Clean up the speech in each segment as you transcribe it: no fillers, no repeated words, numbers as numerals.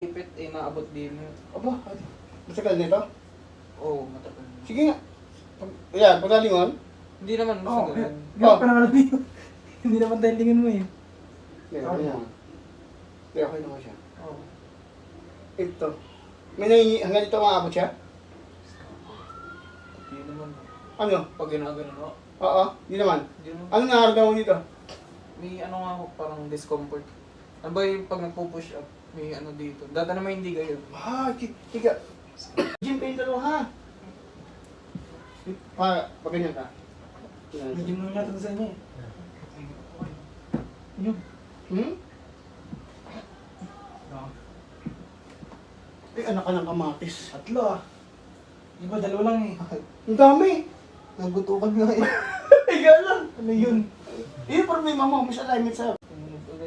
Ipit eh, naabot din. Aba, matagal nito? Oo, matagal. Sige nga. Ayan, pagalingon. Hindi naman Oo, sa ganun. gano'n pa naman yun. Hindi naman dahil tingin mo eh. Okay naman. Hindi, okay naman siya. Oo. Ito. May nangingi, hanggang dito maabot siya? Hindi naman. Ano? Pag ginagano, no? Oo, hindi naman. Hindi naman. Ano nakaramdaman mo dito? May ano nga ako, parang discomfort. Ano ba yung pag nagpo-push up, may ano dito. Dati naman hindi ganyan. Ah, tiga. Gym kayo dalawa ha? Pag ganyan ka. Hindi mo natin sa inyo eh. Yun. Hmm? Eh, anak ka ng kamatis. Tatlo ah. Di ba, dalawa lang eh. Ang dami. Nagutukan nga eh. Higa lang. Ano yun? Yung problema mo, mas alignment sa'yo.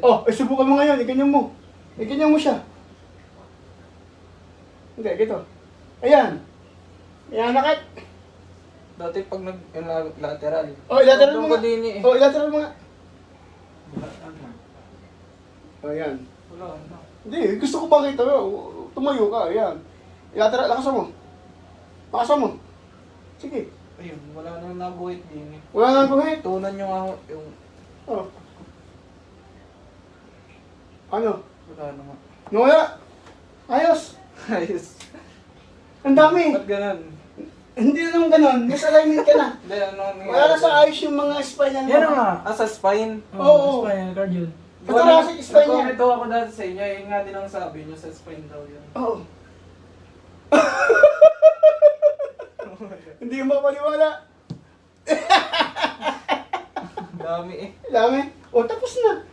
Oh, subukan mo ngayon. Iganyan mo. Iganyan mo siya. Hindi, gito. Ayan. Ayan, nakit. Dati pag nag-lateral. Oh, ilateral mo nga. Din eh. Oh, ilateral mo nga. Wala, ano? Oh, ayan. Wala, ano? Hindi, gusto ko makita. Tumayo ka, ayan. Ilateral, lakasan mo. Lakasan mo. Sige. Ayun, wala nang nabuhit din eh. Wala nang buhay. Tunan nyo nga ako yung... Oh. Ano? Wala naman. Nawala. Ayos. Ayos. Ang dami. Ba't ganun? Hindi na naman ganun. Mas alignment ka na. Hindi, ano nangyari? Wala na sa ayos yung mga spinal Yan nga. Ah, sa spine. Oo. Spinal cord yun. Thoracic spine yan. Nagkomento ako dati sa inyo, yun nga din ang sabi nyo sa spine daw yun. Oo. Hindi mo mapaniwala. Dami eh. Dami. O, tapos na.